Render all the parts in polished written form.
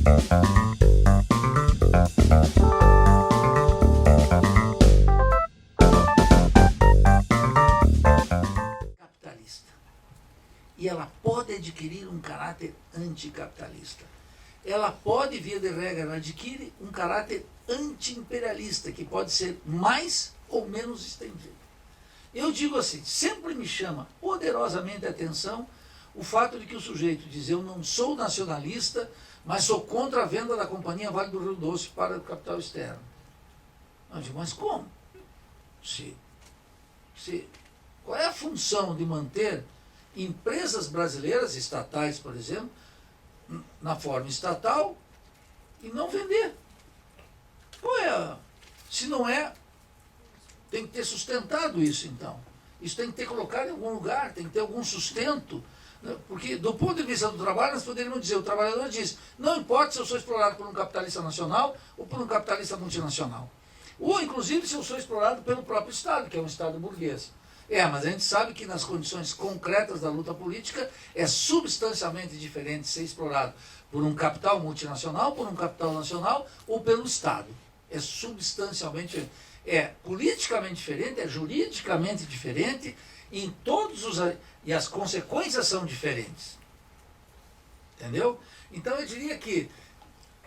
Capitalista. E ela pode adquirir um caráter anticapitalista. Ela pode, via de regra, adquirir um caráter anti-imperialista, que pode ser mais ou menos estendido. Eu digo assim, sempre me chama poderosamente a atenção o fato de que o sujeito diz: eu não sou nacionalista, mas sou contra a venda da Companhia Vale do Rio Doce para o capital externo. Eu digo, mas como? Qual é a função de manter empresas brasileiras, estatais, por exemplo, na forma estatal e não vender? Qual é? Se não é, tem que ter sustentado isso, então. Isso tem que ter colocado em algum lugar, tem que ter algum sustento. Porque, do ponto de vista do trabalho, nós poderíamos dizer, o trabalhador diz, não importa se eu sou explorado por um capitalista nacional ou por um capitalista multinacional. Ou, inclusive, se eu sou explorado pelo próprio Estado, que é um Estado burguês. Mas a gente sabe que nas condições concretas da luta política é substancialmente diferente ser explorado por um capital multinacional, por um capital nacional ou pelo Estado. É substancialmente diferente. É politicamente diferente, é juridicamente diferente, em todos os... e as consequências são diferentes. Entendeu? Então eu diria que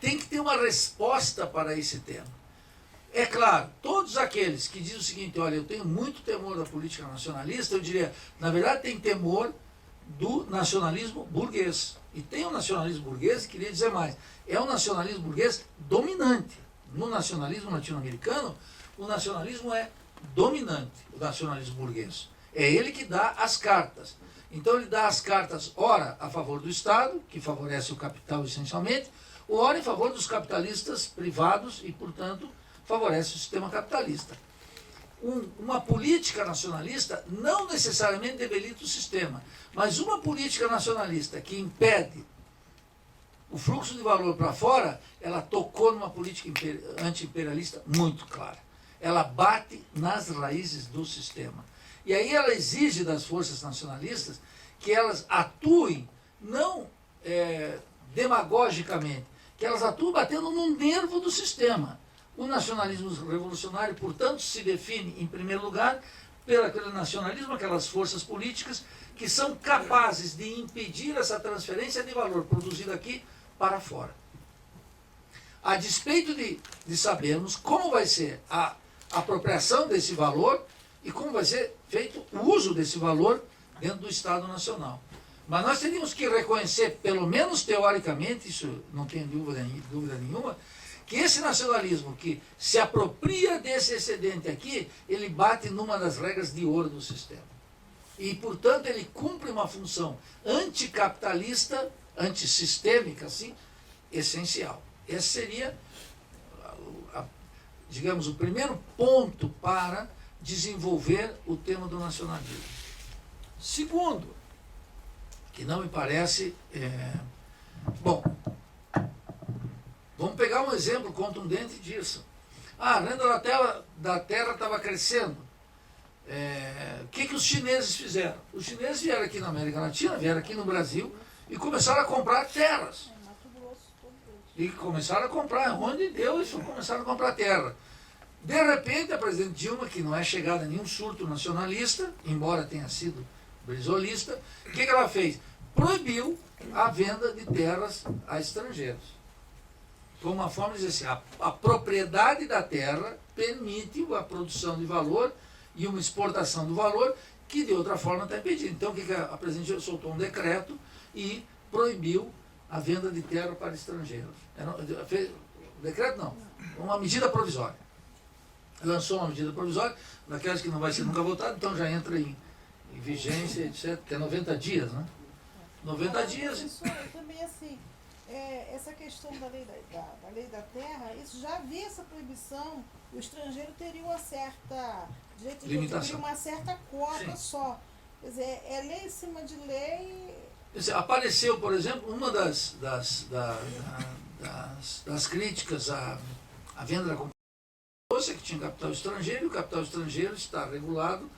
tem que ter uma resposta para esse tema. É claro, todos aqueles que dizem o seguinte, olha, eu tenho muito temor da política nacionalista, eu diria, na verdade tem temor do nacionalismo burguês. E tem um nacionalismo burguês, e queria dizer mais, é um nacionalismo burguês dominante. No nacionalismo latino-americano, o nacionalismo é dominante, o nacionalismo burguês. É ele que dá as cartas. Então ele dá as cartas, ora, a favor do Estado, que favorece o capital essencialmente, ou ora em favor dos capitalistas privados e, portanto, favorece o sistema capitalista. Uma política nacionalista não necessariamente debilita o sistema, mas uma política nacionalista que impede o fluxo de valor para fora, ela tocou numa política anti-imperialista muito clara. Ela bate nas raízes do sistema. E aí ela exige das forças nacionalistas que elas atuem, não demagogicamente, que elas atuem batendo no nervo do sistema. O nacionalismo revolucionário, portanto, se define, em primeiro lugar, pelo aquele nacionalismo, aquelas forças políticas que são capazes de impedir essa transferência de valor produzido aqui para fora. A despeito de sabermos como vai ser a apropriação desse valor e como vai ser feito o uso desse valor dentro do Estado Nacional. Mas nós teríamos que reconhecer, pelo menos teoricamente, isso não tenho dúvida nenhuma, que esse nacionalismo que se apropria desse excedente aqui, ele bate numa das regras de ouro do sistema. E, portanto, ele cumpre uma função anticapitalista, antissistêmica, assim, essencial. Esse seria, digamos, o primeiro ponto para desenvolver o tema do nacionalismo. Segundo, que não me parece... Bom, vamos pegar um exemplo contundente disso. A renda da terra estava crescendo. O que os chineses fizeram? Os chineses vieram aqui na América Latina, vieram aqui no Brasil e começaram a comprar terras. E começaram a comprar, onde deu, eles começaram a comprar terra. De repente, a presidente Dilma, que não é chegada a nenhum surto nacionalista, embora tenha sido brisolista, o que ela fez? Proibiu a venda de terras a estrangeiros. Como uma forma de dizer assim, a propriedade da terra permite a produção de valor e uma exportação do valor que de outra forma está impedida. Então o que a presidente soltou um decreto e proibiu a venda de terra para estrangeiros. Decreto não, uma medida provisória. Lançou uma medida provisória, daquelas que não vai ser nunca votada, então já entra em vigência, etc., que é 90 dias, né? 90 dias. Professor, também assim, essa questão da lei da terra, isso já havia essa proibição, o estrangeiro teria uma certa limitação, teria uma certa cota. Sim. Só. Quer dizer, é lei em cima de lei. Apareceu, por exemplo, uma das críticas à venda da companhia que tinha capital estrangeiro, e o capital estrangeiro está regulado,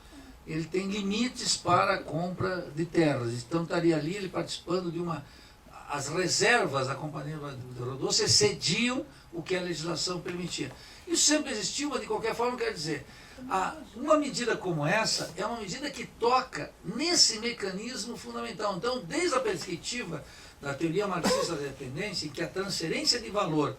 ele tem limites para a compra de terras. Então estaria ali ele participando de uma as reservas da Companhia do Rio Doce excediam o que a legislação permitia. Isso sempre existiu, mas de qualquer forma quer dizer, uma medida como essa é uma medida que toca nesse mecanismo fundamental. Então, desde a perspectiva da teoria marxista da dependência, em que a transferência de valor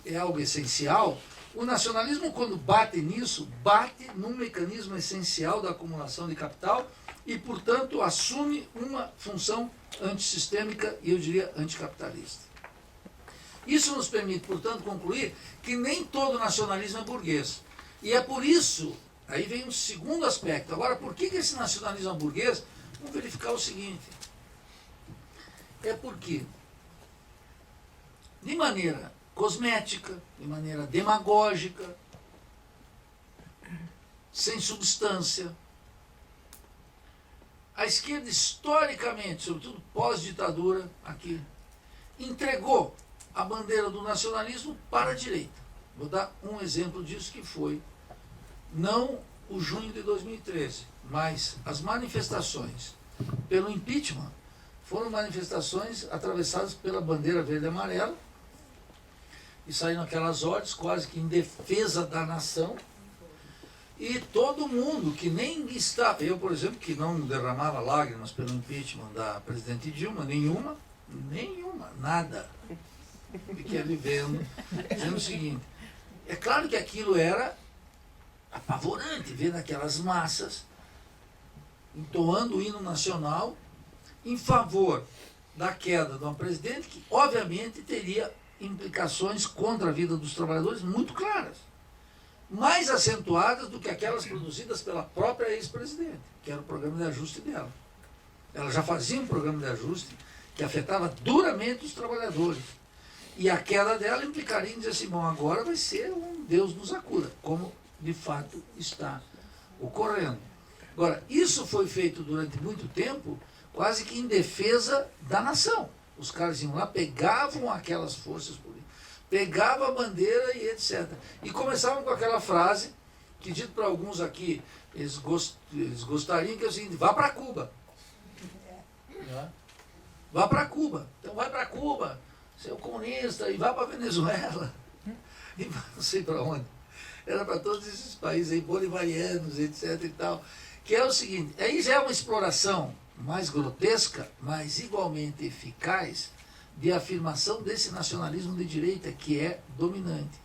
é algo essencial, o nacionalismo, quando bate nisso, bate num mecanismo essencial da acumulação de capital e, portanto, assume uma função antissistêmica e, eu diria, anticapitalista. Isso nos permite, portanto, concluir que nem todo nacionalismo é burguês. E é por isso, aí vem um segundo aspecto. Agora, por que esse nacionalismo é burguês? Vamos verificar o seguinte. É porque, de maneira cosmética, de maneira demagógica, sem substância, a esquerda, historicamente, sobretudo pós-ditadura, aqui, entregou a bandeira do nacionalismo para a direita. Vou dar um exemplo disso, que foi, não o junho de 2013, mas as manifestações pelo impeachment foram manifestações atravessadas pela bandeira verde e amarela, e saíram aquelas ordens quase que em defesa da nação, e todo mundo que nem está, eu, por exemplo, que não derramava lágrimas pelo impeachment da presidente Dilma, nenhuma, nada. Fiquei ali vendo, dizendo o seguinte, é claro que aquilo era apavorante, vendo aquelas massas entoando o hino nacional em favor da queda de uma presidente que, obviamente, teria implicações contra a vida dos trabalhadores muito claras, mais acentuadas do que aquelas produzidas pela própria ex-presidente, que era o programa de ajuste dela. Ela já fazia um programa de ajuste que afetava duramente os trabalhadores. E a queda dela implicaria em dizer assim, bom, agora vai ser um Deus nos acuda, como de fato está ocorrendo. Agora, isso foi feito durante muito tempo, quase que em defesa da nação. Os caras iam lá, pegavam aquelas forças políticas, pegavam a bandeira e etc. E começavam com aquela frase, que dito para alguns aqui, eles gostariam, que é o seguinte, vá para Cuba. Vá para Cuba. Então vai para Cuba, seu comunista, e vá para Venezuela, e não sei para onde. Era para todos esses países aí, bolivarianos, etc. e tal. Que é o seguinte, aí já é uma exploração mais grotesca, mas igualmente eficaz, de afirmação desse nacionalismo de direita que é dominante.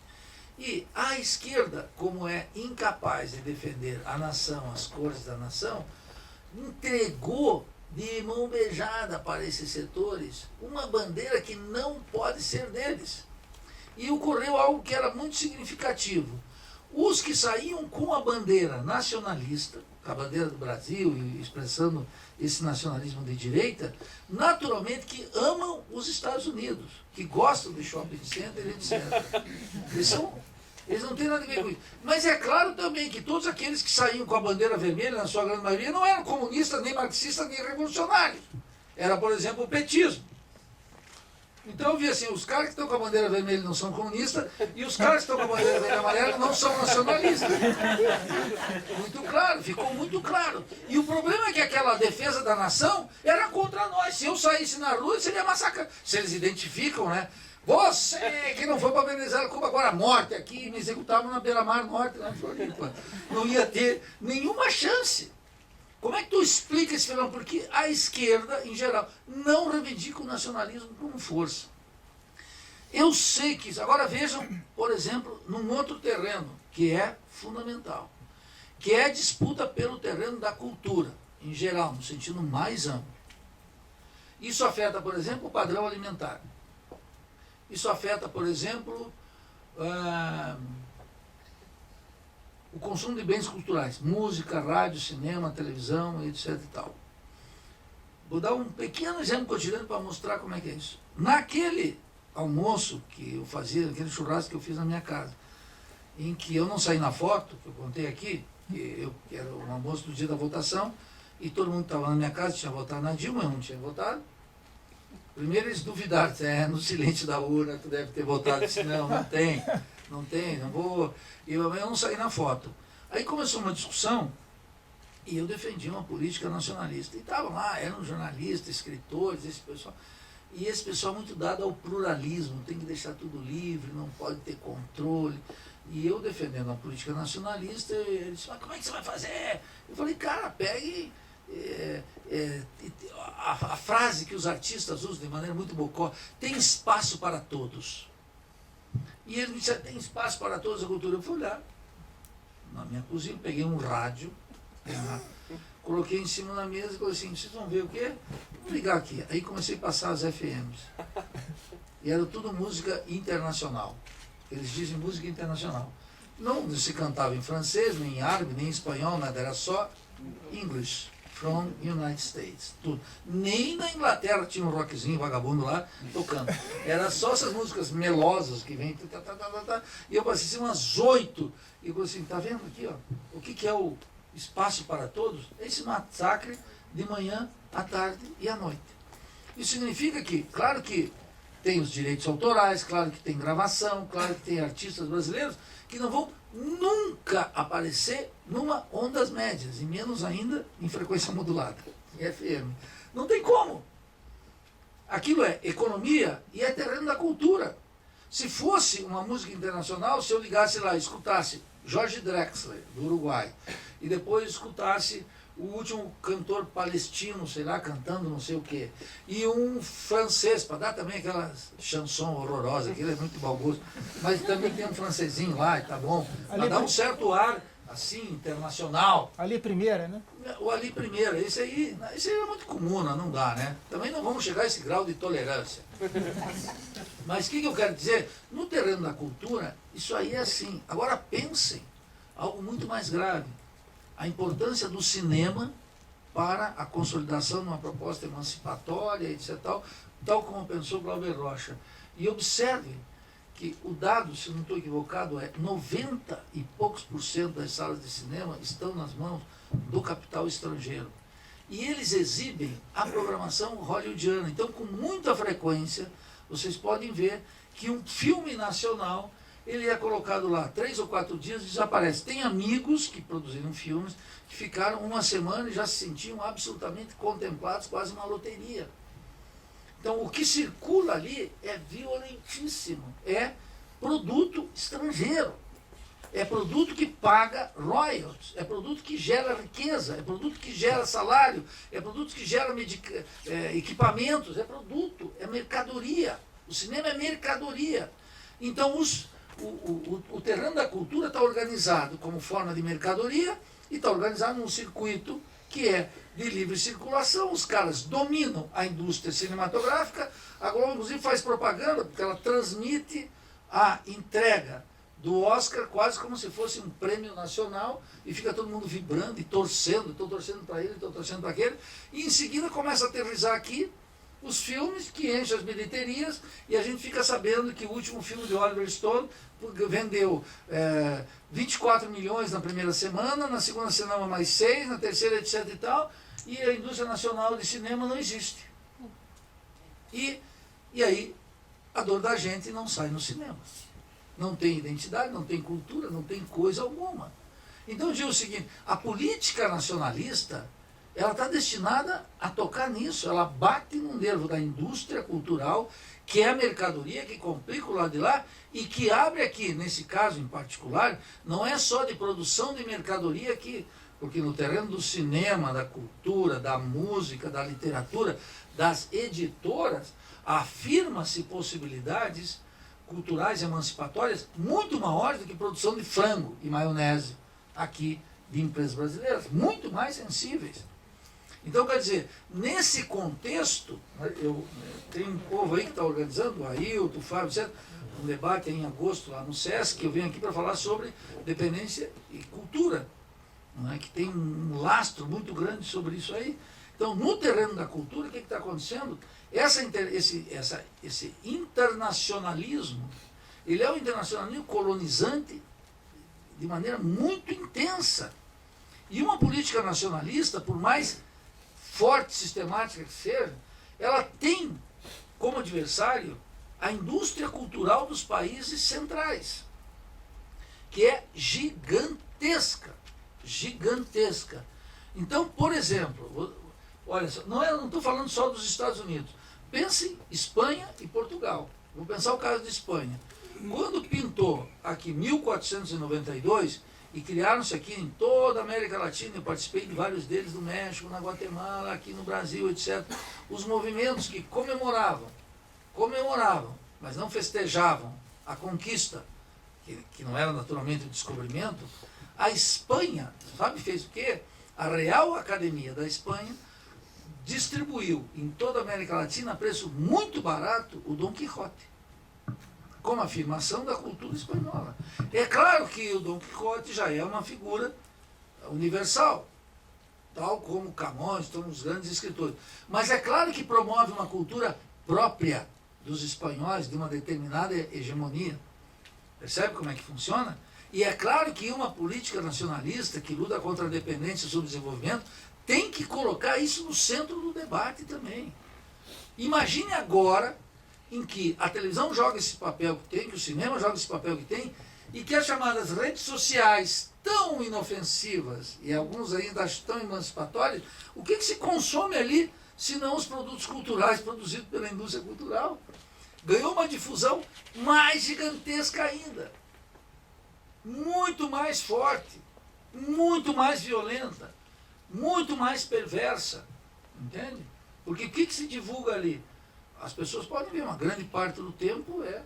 E a esquerda, como é incapaz de defender a nação, as cores da nação, entregou de mão beijada para esses setores uma bandeira que não pode ser deles. E ocorreu algo que era muito significativo. Os que saíam com a bandeira nacionalista, a bandeira do Brasil, e expressando esse nacionalismo de direita, naturalmente que amam os Estados Unidos, que gostam de shopping center, etc. Eles não têm nada a ver com isso. Mas é claro também que todos aqueles que saíam com a bandeira vermelha, na sua grande maioria, não eram comunistas, nem marxistas, nem revolucionários. Era, por exemplo, o petismo. Então eu vi assim, os caras que estão com a bandeira vermelha não são comunistas, e os caras que estão com a bandeira vermelha e amarela não são nacionalistas. Muito claro, ficou muito claro. E o problema é que aquela defesa da nação era contra nós. Se eu saísse na rua, seria massacrado. Se eles identificam, né? Você que não foi para Venezuela, Cuba, agora morte aqui, me executavam na beira-mar norte, lá em Floripa. Não ia ter nenhuma chance. Como é que tu explica esse fenômeno? Porque a esquerda, em geral, não reivindica o nacionalismo como força. Eu sei que isso. Agora vejam, por exemplo, num outro terreno, que é fundamental, que é a disputa pelo terreno da cultura, em geral, no sentido mais amplo. Isso afeta, por exemplo, o padrão alimentar. Isso afeta, por exemplo, o consumo de bens culturais, música, rádio, cinema, televisão, etc. e tal. Vou dar um pequeno exemplo cotidiano para mostrar como é que é isso. Naquele almoço que eu fazia, naquele churrasco que eu fiz na minha casa, em que eu não saí na foto, que eu contei aqui, que era um almoço do dia da votação, e todo mundo estava na minha casa, tinha votado na Dilma, eu não tinha votado. Primeiro eles duvidaram, no silêncio da urna, tu deve ter votado. Eu disse, não tem, não vou. E eu não saí na foto. Aí começou uma discussão e eu defendi uma política nacionalista. E estavam lá, eram jornalistas, escritores, esse pessoal. E esse pessoal é muito dado ao pluralismo, tem que deixar tudo livre, não pode ter controle. E eu defendendo a política nacionalista, ele disse, mas como é que você vai fazer? Eu falei, cara, pegue a frase que os artistas usam de maneira muito bocó, tem espaço para todos. E ele me disse, tem espaço para todos a cultura. Eu fui olhar na minha cozinha, peguei um rádio, coloquei em cima da mesa e falei assim, vocês vão ver o quê? Vou ligar aqui. Aí comecei a passar as FMs. E era tudo música internacional. Eles dizem música internacional. Não se cantava em francês, nem em árabe, nem em espanhol, nada. Era só English from United States. Tudo. Nem na Inglaterra tinha um rockzinho vagabundo lá tocando. Era só essas músicas melosas que vem. E eu passei assim, umas 8. E eu falei assim, tá vendo aqui, ó? O que é o espaço para todos? Esse massacre de manhã, à tarde e à noite. Isso significa que, claro que tem os direitos autorais, claro que tem gravação, claro que tem artistas brasileiros que não vão nunca aparecer numa ondas médias, e menos ainda em frequência modulada, em FM. Não tem como. Aquilo é economia e é terreno da cultura. Se fosse uma música internacional, se eu ligasse lá e escutasse Jorge Drexler, do Uruguai, e depois escutasse o último cantor palestino, sei lá, cantando não sei o quê, e um francês, para dar também aquela chanson horrorosa, que ele é muito mau gosto, mas também tem um francesinho lá, e tá bom, para dar um certo ar, assim, internacional. Ali primeira, né? O Ali Primeira, esse aí é muito comum, não dá, né? Também não vamos chegar a esse grau de tolerância. Mas o que eu quero dizer? No terreno da cultura, isso aí é assim. Agora pensem, algo muito mais grave. A importância do cinema para a consolidação de uma proposta emancipatória, etc. Tal como pensou Glauber Rocha. E observem que o dado, se não estou equivocado, é 90 e poucos % das salas de cinema estão nas mãos do capital estrangeiro. E eles exibem a programação hollywoodiana. Então, com muita frequência, vocês podem ver que um filme nacional, ele é colocado lá 3 ou 4 dias e desaparece. Tem amigos que produziram filmes que ficaram uma semana e já se sentiam absolutamente contemplados, quase uma loteria. Então, o que circula ali é violentíssimo. É produto estrangeiro. É produto que paga royalties. É produto que gera riqueza. É produto que gera salário. É produto que gera equipamentos. É produto. É mercadoria. O cinema é mercadoria. Então, o terreno da cultura está organizado como forma de mercadoria e está organizado num circuito que é de livre circulação. Os caras dominam a indústria cinematográfica. A Globo, inclusive, faz propaganda porque ela transmite a entrega do Oscar quase como se fosse um prêmio nacional e fica todo mundo vibrando e torcendo. Estou torcendo para ele, estou torcendo para aquele. E em seguida começa a aterrissar aqui os filmes que enchem as bilheterias e a gente fica sabendo que o último filme de Oliver Stone vendeu 24 milhões na primeira semana, na segunda semana mais 6, na terceira etc e tal, e a indústria nacional de cinema não existe. E aí a dor da gente não sai no cinema. Não tem identidade, não tem cultura, não tem coisa alguma. Então eu digo o seguinte, a política nacionalista, ela está destinada a tocar nisso, ela bate no nervo da indústria cultural, que é a mercadoria que complica o lado de lá e que abre aqui, nesse caso em particular, não é só de produção de mercadoria aqui, porque no terreno do cinema, da cultura, da música, da literatura, das editoras, afirma-se possibilidades culturais emancipatórias muito maiores do que produção de frango e maionese aqui de empresas brasileiras, muito mais sensíveis. Então, quer dizer, nesse contexto, tem um povo aí que está organizando, o Ailton, o Fábio, etc., um debate em agosto lá no SESC, que eu venho aqui para falar sobre dependência e cultura, não é? Que tem um lastro muito grande sobre isso aí. Então, no terreno da cultura, o que está acontecendo? Esse internacionalismo, ele é um internacionalismo colonizante de maneira muito intensa. E uma política nacionalista, por mais forte, sistemática que seja, ela tem como adversário a indústria cultural dos países centrais, que é gigantesca, gigantesca. Então, por exemplo, olha, não estou falando só dos Estados Unidos, Pense Espanha e Portugal. Vou pensar o caso de Espanha. Quando pintou aqui 1492 e criaram-se aqui em toda a América Latina, eu participei de vários deles no México, na Guatemala, aqui no Brasil, etc. Os movimentos que comemoravam, mas não festejavam a conquista, que não era naturalmente o descobrimento, a Espanha, sabe, fez o quê? A Real Academia da Espanha distribuiu em toda a América Latina a preço muito barato o Dom Quixote, como afirmação da cultura espanhola. É claro que o Dom Quixote já é uma figura universal, tal como Camões, todos os grandes escritores. Mas é claro que promove uma cultura própria dos espanhóis, de uma determinada hegemonia. Percebe como é que funciona? E é claro que uma política nacionalista que luta contra a dependência e o subdesenvolvimento tem que colocar isso no centro do debate também. Imagine agora em que a televisão joga esse papel que tem, que o cinema joga esse papel que tem, e que as chamadas redes sociais tão inofensivas, e alguns ainda acham tão emancipatórias, o que se consome ali, se não os produtos culturais produzidos pela indústria cultural? Ganhou uma difusão mais gigantesca ainda, muito mais forte, muito mais violenta, muito mais perversa, entende? Porque o que se divulga ali? As pessoas podem ver, uma grande parte do tempo é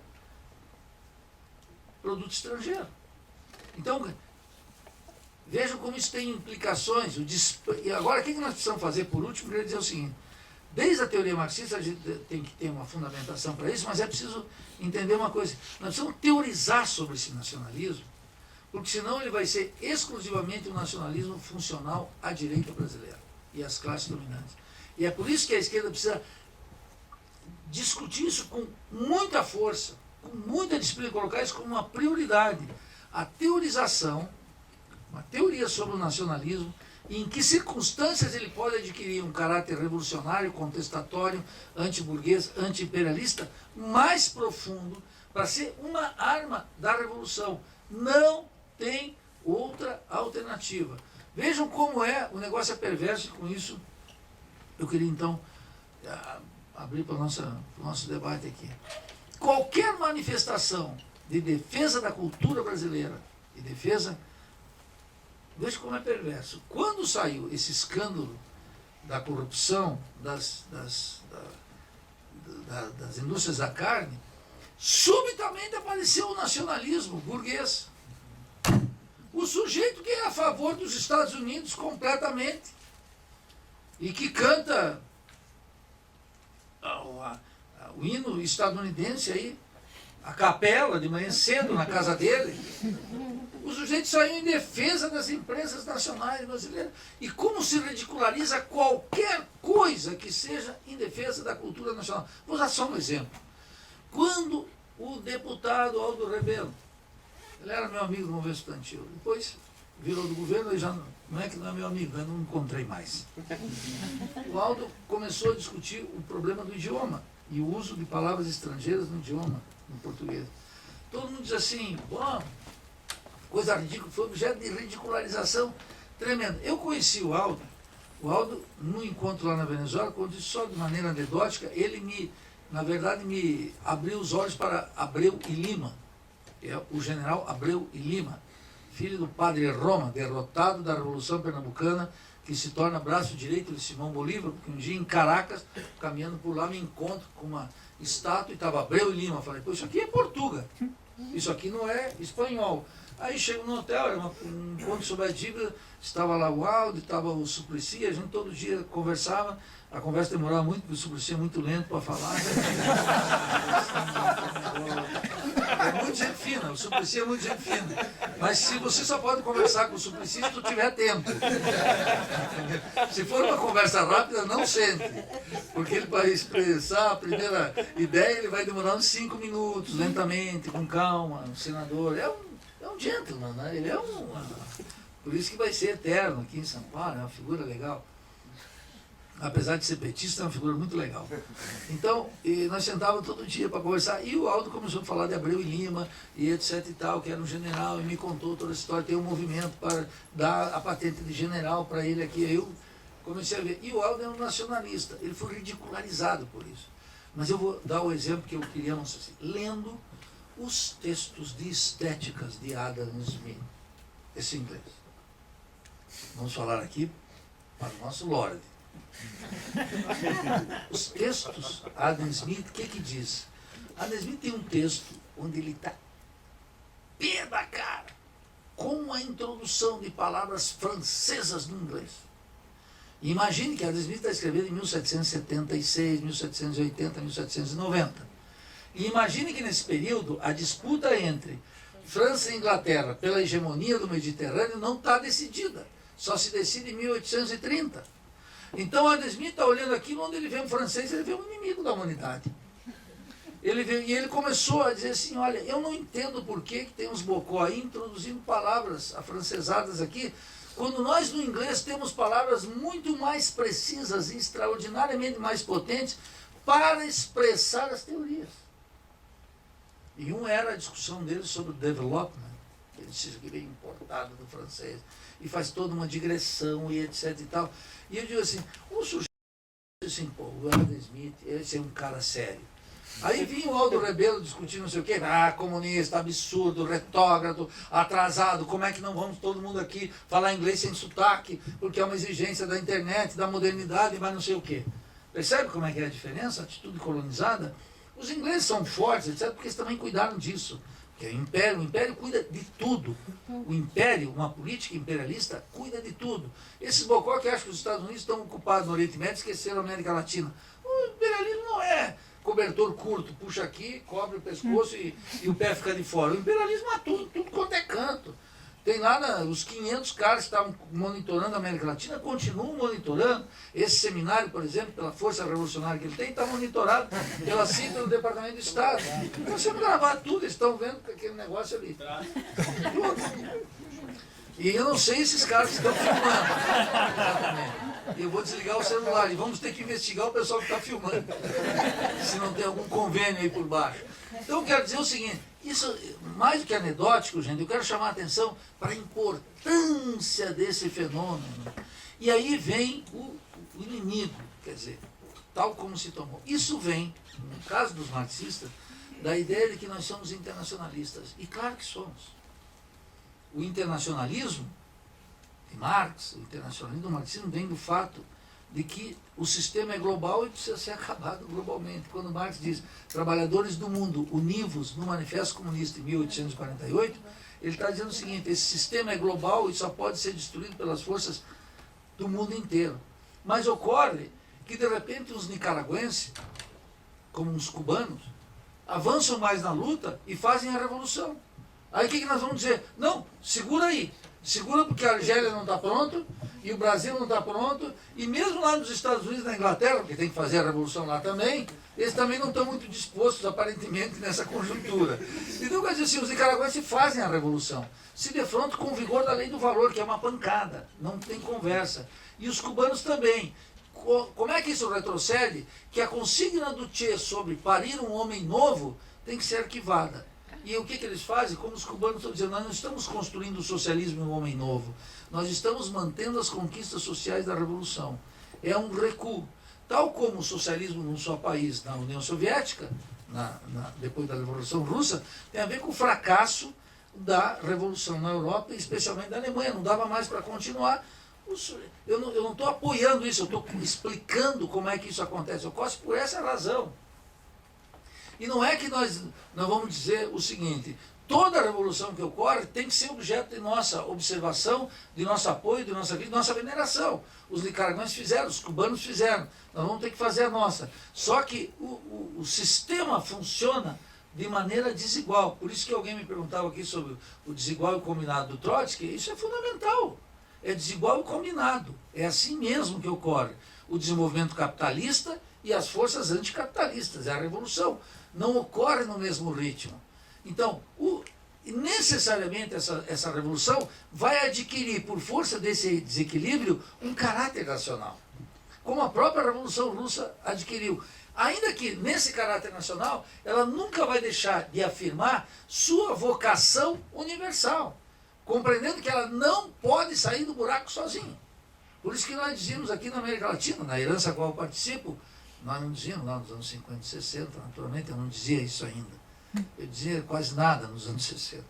produto estrangeiro. Então, vejam como isso tem implicações. E agora, o que nós precisamos fazer, por último? Eu queria dizer o seguinte: desde a teoria marxista, a gente tem que ter uma fundamentação para isso, mas é preciso entender uma coisa. Nós precisamos teorizar sobre esse nacionalismo, porque senão ele vai ser exclusivamente um nacionalismo funcional à direita brasileira e às classes dominantes. E é por isso que a esquerda precisa discutir isso com muita força, com muita disciplina, colocar isso como uma prioridade. A teorização, uma teoria sobre o nacionalismo, e em que circunstâncias ele pode adquirir um caráter revolucionário, contestatório, antiburguês, anti-imperialista, mais profundo, para ser uma arma da revolução. Não tem outra alternativa. Vejam como o negócio é perverso, e com isso eu queria então abrir para o nosso debate aqui. Qualquer manifestação de defesa da cultura brasileira e defesa, veja como é perverso. Quando saiu esse escândalo da corrupção das indústrias da carne, subitamente apareceu o nacionalismo burguês. O sujeito que é a favor dos Estados Unidos completamente e que canta o hino estadunidense aí, a capela de manhã cedo na casa dele. O sujeito saiu em defesa das empresas nacionais brasileiras. E como se ridiculariza qualquer coisa que seja em defesa da cultura nacional. Vou dar só um exemplo. Quando o deputado Aldo Rebelo, ele era meu amigo no movimento estudantil, depois virou do governo, ele já não é que não é meu amigo, eu não encontrei mais. O Aldo começou a discutir o problema do idioma e o uso de palavras estrangeiras no idioma, no português. Todo mundo diz assim, bom, coisa ridícula, foi objeto de ridicularização tremenda. Eu conheci o Aldo, no encontro lá na Venezuela, quando disse só de maneira anedótica, ele na verdade, me abriu os olhos para Abreu e Lima, o general Abreu e Lima, filho do padre Roma, derrotado da Revolução Pernambucana, que se torna braço direito de Simão Bolívar, porque um dia em Caracas, caminhando por lá, me encontro com uma estátua e estava Abreu e Lima. Falei, pô, isso aqui é Portuga, isso aqui não é espanhol. Aí chego no hotel, era um encontro sobre a dívida, estava lá o Aldo, estava o Suplicy, a gente todo dia conversava, a conversa demorava muito, porque o Suplicy é muito lento para falar. É muito gente fina, o Suplicy é muito gente fina. Mas se você só pode conversar com o Suplicy se tu tiver tempo. Se for uma conversa rápida, não sente. Porque ele vai expressar a primeira ideia, ele vai demorar uns 5 minutos, lentamente, com calma, um senador. É um gentleman, né? Ele é por isso que vai ser eterno aqui em São Paulo, é uma figura legal. Apesar de ser petista, é uma figura muito legal. Então, nós sentávamos todo dia para conversar, e o Aldo começou a falar de Abreu e Lima, e etc e tal, que era um general, e me contou toda a história, tem um movimento para dar a patente de general para ele aqui. Aí eu comecei a ver. E o Aldo é um nacionalista, ele foi ridicularizado por isso. Mas eu vou dar o exemplo que eu queria mostrar assim, lendo os textos de estéticas de Adam Smith, esse inglês. Vamos falar aqui para o nosso Lorde. Os textos, Adam Smith, o que diz? Adam Smith tem um texto onde ele está pé da cara com a introdução de palavras francesas no inglês. E imagine que Adam Smith está escrevendo em 1776, 1780, 1790. E imagine que nesse período a disputa entre França e Inglaterra pela hegemonia do Mediterrâneo não está decidida. Só se decide em 1830. Então Adam Smith está olhando aquilo onde ele vê um francês, ele vê um inimigo da humanidade. E ele começou a dizer assim, olha, eu não entendo por que tem uns bocó aí introduzindo palavras afrancesadas aqui, quando nós no inglês temos palavras muito mais precisas e extraordinariamente mais potentes para expressar as teorias. E era a discussão dele sobre o development, ele disse que veio importado do francês, e faz toda uma digressão e etc e tal. E eu digo assim, o sujeito assim, pô, o Adam Smith, esse é um cara sério. Aí vinha o Aldo Rebelo discutindo não sei o quê, comunista, absurdo, retrógrado, atrasado, como é que não vamos todo mundo aqui falar inglês sem sotaque, porque é uma exigência da internet, da modernidade, mas não sei o quê. Percebe como é que é a diferença, a atitude colonizada? Os ingleses são fortes, etc., porque eles também cuidaram disso. Porque o império cuida de tudo. O império, uma política imperialista, cuida de tudo. Esses bocó que acham que os Estados Unidos estão ocupados no Oriente Médio, esqueceram a América Latina. O imperialismo não é cobertor curto, puxa aqui, cobre o pescoço e o pé fica de fora. O imperialismo atua em tudo quanto é canto. Tem lá os 500 caras que estavam monitorando a América Latina, continuam monitorando. Esse seminário, por exemplo, pela força revolucionária que ele tem, está monitorado pela CITA do Departamento de Estado. Nós temos gravado tudo, eles estão vendo aquele negócio ali. E eu não sei esses caras que estão filmando. Exatamente. Eu vou desligar o celular e vamos ter que investigar o pessoal que está filmando. Se não tem algum convênio aí por baixo. Então eu quero dizer o seguinte, isso, mais do que anedótico, gente, eu quero chamar a atenção para a importância desse fenômeno. E aí vem o inimigo, quer dizer, tal como se tomou. Isso vem, no caso dos marxistas, da ideia de que nós somos internacionalistas. E claro que somos. O internacionalismo de Marx, o internacionalismo do marxismo vem do fato de que o sistema é global e precisa ser acabado globalmente. Quando Marx diz, trabalhadores do mundo, univos no Manifesto Comunista em 1848, ele está dizendo o seguinte, esse sistema é global e só pode ser destruído pelas forças do mundo inteiro. Mas ocorre que, de repente, os nicaragüenses, como os cubanos, avançam mais na luta e fazem a revolução. Aí o que nós vamos dizer? Não, segura aí. Segura porque a Argélia não está pronto, e o Brasil não está pronto, e mesmo lá nos Estados Unidos e na Inglaterra, porque tem que fazer a revolução lá também, eles também não estão muito dispostos, aparentemente, nessa conjuntura. Então, quer dizer assim, os nicaragüenses fazem a revolução, se defrontam com o vigor da lei do valor, que é uma pancada, não tem conversa. E os cubanos também. Como é que isso retrocede? Que a consigna do Che sobre parir um homem novo tem que ser arquivada. E o que eles fazem? Como os cubanos estão dizendo, nós não estamos construindo o socialismo em um homem novo, nós estamos mantendo as conquistas sociais da Revolução. É um recuo. Tal como o socialismo num só país, na União Soviética, depois da Revolução Russa, tem a ver com o fracasso da Revolução na Europa, especialmente da Alemanha. Não dava mais para continuar. Eu não estou apoiando isso, eu estou explicando como é que isso acontece. Ocorre por essa razão. E não é que nós vamos dizer o seguinte, toda revolução que ocorre tem que ser objeto de nossa observação, de nosso apoio, de nossa vida, de nossa veneração. Os nicaragüenses fizeram, os cubanos fizeram, nós vamos ter que fazer a nossa. Só que o sistema funciona de maneira desigual. Por isso que alguém me perguntava aqui sobre o desigual e o combinado do Trotsky, isso é fundamental. É desigual e combinado. É assim mesmo que ocorre. O desenvolvimento capitalista e as forças anticapitalistas, é a revolução. Não ocorre no mesmo ritmo. Então, necessariamente essa revolução vai adquirir, por força desse desequilíbrio, um caráter nacional. Como a própria Revolução Russa adquiriu. Ainda que nesse caráter nacional, ela nunca vai deixar de afirmar sua vocação universal, compreendendo que ela não pode sair do buraco sozinha. Por isso que nós dizíamos aqui na América Latina, na herança a qual eu participo, Nós não dizíamos lá nos anos 50 e 60, naturalmente eu não dizia isso ainda. Eu dizia quase nada nos anos 60.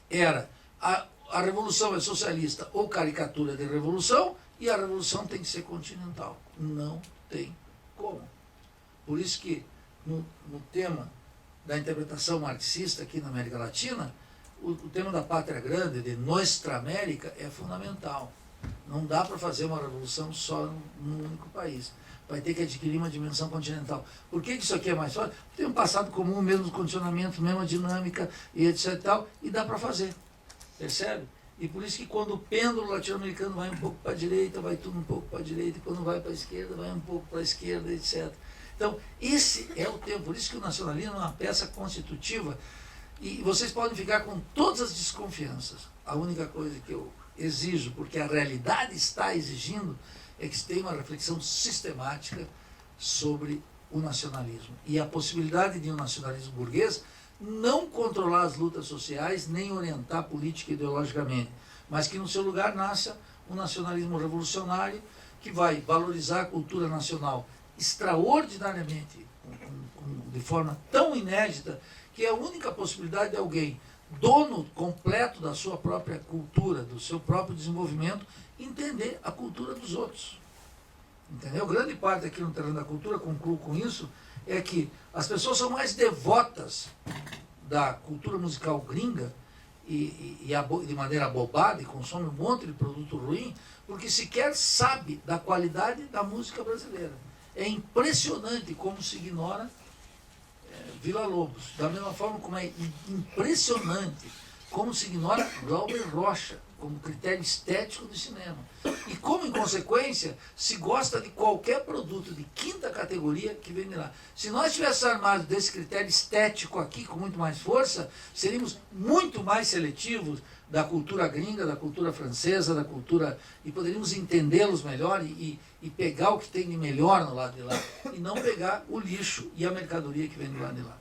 Era a revolução é socialista ou caricatura de revolução, e a revolução tem que ser continental. Não tem como. Por isso que no tema da interpretação marxista aqui na América Latina, o tema da pátria grande, de Nuestra América, é fundamental. Não dá para fazer uma revolução só num único país. Vai ter que adquirir uma dimensão continental. Por que isso aqui é mais fácil? Tem um passado comum, mesmo condicionamento, mesma dinâmica, e etc. e tal, e dá para fazer. Percebe? E por isso que quando o pêndulo latino-americano vai um pouco para a direita, vai tudo um pouco para a direita, e quando vai para a esquerda, vai um pouco para a esquerda, etc. Então, esse é o tempo. Por isso que o nacionalismo é uma peça constitutiva, e vocês podem ficar com todas as desconfianças. A única coisa que eu exijo, porque a realidade está exigindo, é que se tenha uma reflexão sistemática sobre o nacionalismo. E a possibilidade de um nacionalismo burguês não controlar as lutas sociais, nem orientar política ideologicamente, mas que no seu lugar nasça um nacionalismo revolucionário que vai valorizar a cultura nacional extraordinariamente, de forma tão inédita, que é a única possibilidade de alguém, dono completo da sua própria cultura, do seu próprio desenvolvimento, entender a cultura dos outros. Entendeu? Grande parte aqui no terreno da cultura, concluo com isso, é que as pessoas são mais devotas da cultura musical gringa de maneira abobada, e consome um monte de produto ruim, porque sequer sabe da qualidade da música brasileira. É impressionante como se ignora Villa-Lobos, da mesma forma como é impressionante como se ignora Glauber Rocha como critério estético do cinema. E como, em consequência, se gosta de qualquer produto de quinta categoria que vem de lá. Se nós estivéssemos armados desse critério estético aqui com muito mais força, seríamos muito mais seletivos da cultura gringa, da cultura francesa, da cultura... e poderíamos entendê-los melhor e pegar o que tem de melhor no lado de lá. E não pegar o lixo e a mercadoria que vem do lado de lá.